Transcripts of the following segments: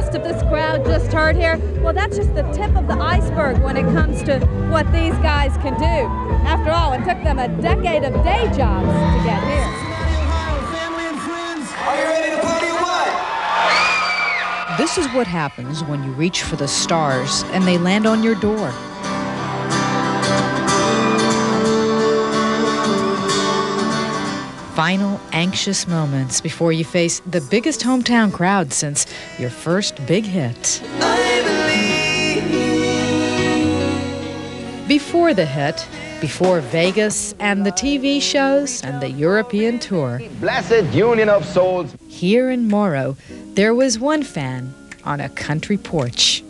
rest of this crowd just heard here, well, that's just the tip of the iceberg when it comes to what these guys can do. After all, it took them a decade of day jobs to get here. Cincinnati, Ohio, family and friends. Are you ready to party or what? This is what happens when you reach for the stars and they land on your door. Final anxious moments before you face the biggest hometown crowd since your first big hit. Before the hit, before Vegas and the TV shows and the European tour. Blessid Union of Souls. Here in Morrow, there was one fan on a country porch.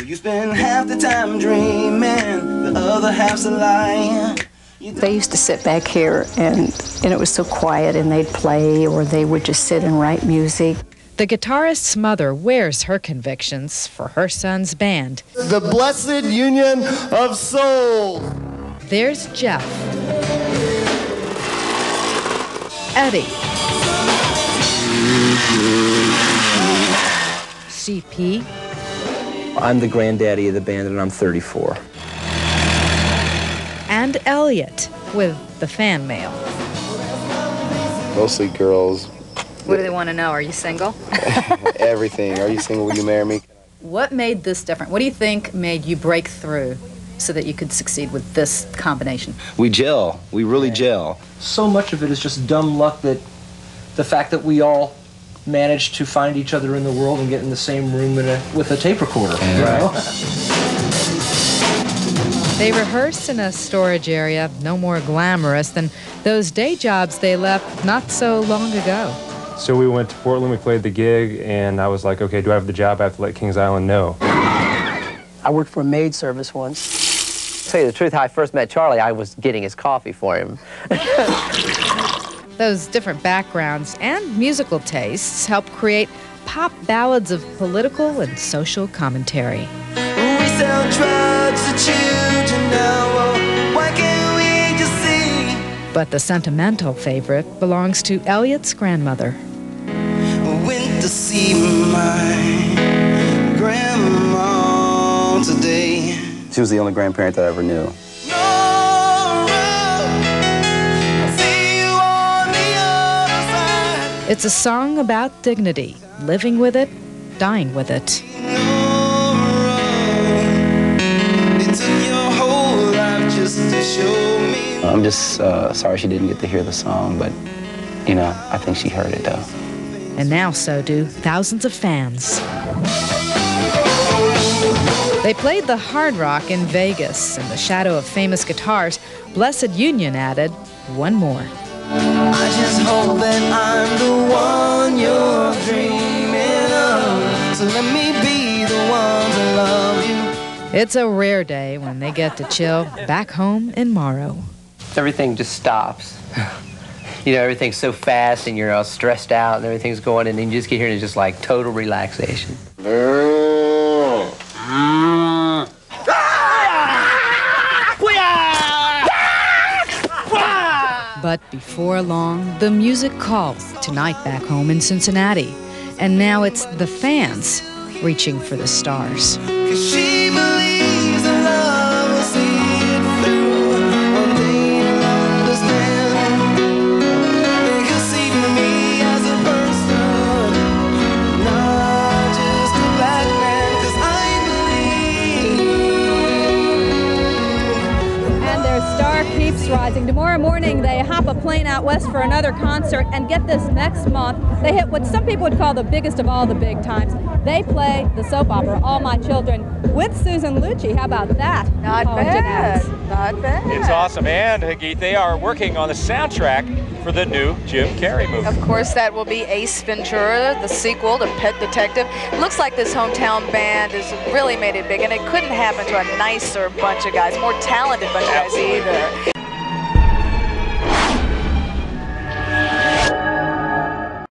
You spend half the time dreaming, the other half's a lie. They used to sit back here and it was so quiet, and they'd play or they would just sit and write music. The guitarist's mother wears her convictions for her son's band. The Blessid Union of Souls. There's Jeff, Eddie, CP. I'm the granddaddy of the band and I'm 34. And Elliot with the fan mail. Mostly girls. What do they want to know? Are you single? Everything. Are you single? Will you marry me? What made this different? What do you think made you break through so that you could succeed with this combination? We gel. We really gel. So much of it is just dumb luck, that the fact that we all managed to find each other in the world and get in the same room with a tape recorder. You know? They rehearse in a storage area no more glamorous than those day jobs they left not so long ago. So we went to Portland, we played the gig, and I was like, okay, do I have the job? I have to let Kings Island know. I worked for a maid service once. To tell you the truth, how I first met Charlie, I was getting his coffee for him. Those different backgrounds and musical tastes help create pop ballads of political and social commentary. We sell drugs to children now, oh, why can't we just see? But the sentimental favorite belongs to Elliot's grandmother. Went to see my grandma today. She was the only grandparent that I ever knew. It's a song about dignity, living with it, dying with it. I'm just sorry she didn't get to hear the song, but, you know, I think she heard it, though. And now so do thousands of fans. They played the Hard Rock in Vegas. In the shadow of famous guitars, Blessid Union added one more. I just hope that I'm the one you're dreaming of. So let me be the one to love you. It's a rare day when they get to chill back home in Morrow. Everything just stops. You know, everything's so fast and you're all stressed out and everything's going, and then you just get here and it's just like total relaxation. But before long, the music called tonight back home in Cincinnati. And now it's the fans reaching for the stars. 'Cause she believes in love will see it through. One day you'll understand. They can see me as a person, not just a black man. 'Cause I believe. And their star keeps rising. Tomorrow morning, they hop a plane out west for another concert, and get this, next month, they hit what some people would call the biggest of all the big times. They play the soap opera, All My Children, with Susan Lucci. How about that? Not bad. Not bad. It's awesome. And, Hagit, they are working on the soundtrack for the new Jim Carrey movie. Of course, that will be Ace Ventura, the sequel to Pet Detective. Looks like this hometown band has really made it big, and it couldn't happen to a nicer bunch of guys, more talented bunch of guys either.